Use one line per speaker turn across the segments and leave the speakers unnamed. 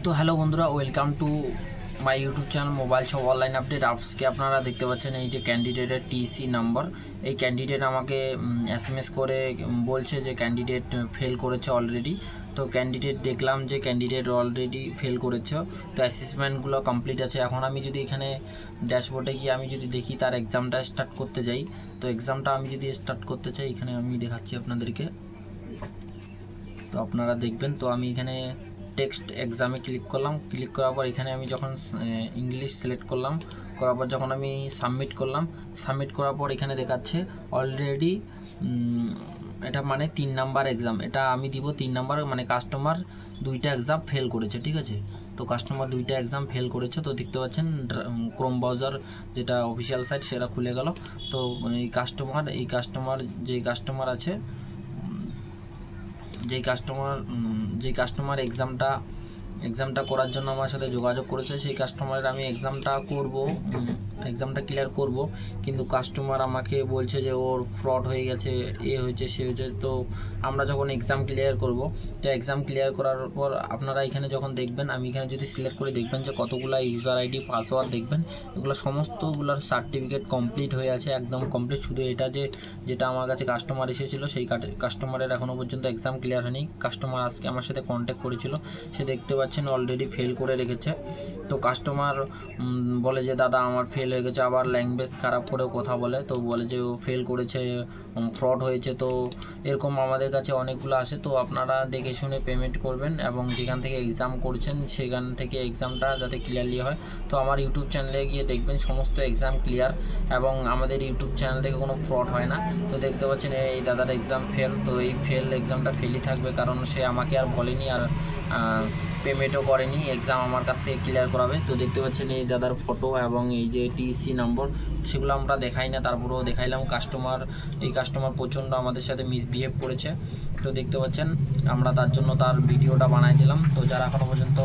তো হ্যালো বন্ধুরা, welcome to my YouTube channel mobile shop online update. আজকে আপনারা দেখতে পাচ্ছেন এই যে ক্যান্ডিডেটের টিসি নাম্বার। এই ক্যান্ডিডেট আমাকে এসএমএস করে বলছে যে ক্যান্ডিডেট ফেল করেছে অলরেডি। তো ক্যান্ডিডেট দেখলাম যে ক্যান্ডিডেট অলরেডি ফেল করেছে। তো অ্যাসেসমেন্টগুলো কমপ্লিট আছে। এখন আমি যদি এখানে ড্যাশবোর্ডে গিয়ে আমি যদি দেখি তার এক্সামটা স্টার্ট করতে যাই, তো এক্সামটা আমি যদি স্টার্ট করতে চাই এখানে আমি দেখাচ্ছি আপনাদেরকে, তো আপনারা দেখবেন। তো আমি এখানে টেক্সট এক্সামে ক্লিক করলাম। ক্লিক করার পর এখানে আমি যখন ইংলিশ সিলেক্ট করলাম, করার পর যখন আমি সাবমিট করলাম, সাবমিট করার পর এখানে দেখাচ্ছে অলরেডি এটা মানে 3 নাম্বার এক্সাম। এটা আমি দিব 3 নাম্বার, মানে কাস্টমার 2টা এক্সাম ফেল করেছে, ঠিক আছে। তো কাস্টমার 2টা এক্সাম ফেল করেছে। তো দেখতে পাচ্ছেন ক্রোম ব্রাউজার যেটা অফিসিয়াল সাইট সেটা খুলে গেল। তো এই কাস্টমার যেই কাস্টমার এক্সামটা করার জন্য আমার সাথে যোগাযোগ করেছে, সেই কাস্টমারের আমি এক্সামটা ক্লিয়ার করব, কিন্তু কাস্টমার আমাকে বলছে যে ওর ফ্রড হয়ে গেছে, হয়েছে সে হয়েছে। তো আমরা যখন এক্সাম ক্লিয়ার করব, তো এক্সাম ক্লিয়ার করার পর আপনারা এখানে যখন দেখবেন, আমি এখানে যদি সিলেক্ট করে দেখবেন যে কতগুলো ইউজার আইডি পাসওয়ার্ড দেখবেন, এগুলো সমস্তগুলোর সার্টিফিকেট কমপ্লিট হয়ে আছে, একদম কমপ্লিট। শুধু এটা যেটা আমার কাছে কাস্টমার এসেছিল, সেই কাস্টমারের এখনও পর্যন্ত এক্সাম ক্লিয়ার হয়নি। কাস্টমার আজকে আমার সাথে কন্ট্যাক্ট করেছিল, সে দেখতে পাচ্ছেন অলরেডি ফেল করে রেখেছে। তো কাস্টমার বলে যে দাদা আমার ফেল হয়ে গেছে, আবার ল্যাঙ্গুয়েজ খারাপ করেও কথা বলে। তো বলে যে ও ফেল করেছে, ফ্রড হয়েছে। তো এরকম আমাদের কাছে অনেকগুলো আসে। তো আপনারা দেখে শুনে পেমেন্ট করবেন এবং যেখান থেকে এক্সাম করছেন সেখান থেকে এক্সামটা যাতে ক্লিয়ারলি হয়। তো আমার ইউটিউব চ্যানেলে গিয়ে দেখবেন সমস্ত এক্সাম ক্লিয়ার, এবং আমাদের ইউটিউব চ্যানেল থেকে কোনো ফ্রড হয় না। তো দেখতে পাচ্ছেন এই দাদার এক্সাম ফেল। তো এই এক্সামটা ফেলই থাকবে, কারণ সে আমাকে আর বলেনি, আর পেমেন্টও করেনি, এক্সাম আমার কাছ থেকে ক্লিয়ার করাবে। তো দেখতে পাচ্ছেন এই দাদার ফটো এবং এই যে টিসি নম্বর, সেগুলো আমরা দেখাই না, তারপরেও দেখাইলাম। এই কাস্টমার প্রচণ্ড আমাদের সাথে মিসবিহেভ করেছে। তো দেখতে পাচ্ছেন আমরা তার জন্য তার ভিডিওটা বানাই দিলাম। তো যারা এখনও পর্যন্ত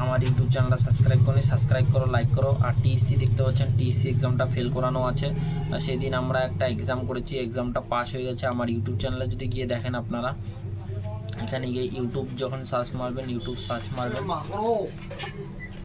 আমার ইউটিউব চ্যানেলটা সাবস্ক্রাইব করেনি, সাবস্ক্রাইব করো, লাইক করো। আর টিসি দেখতে পাচ্ছেন, টিসি এক্সামটা ফেল করানো আছে। আর সেদিন আমরা একটা এক্সাম করেছি, এক্সামটা পাস হয়ে গেছে। আমার ইউটিউব চ্যানেলে যদি গিয়ে দেখেন আপনারা, এখানে গিয়ে ইউটিউব যখন সার্চ মারবেন,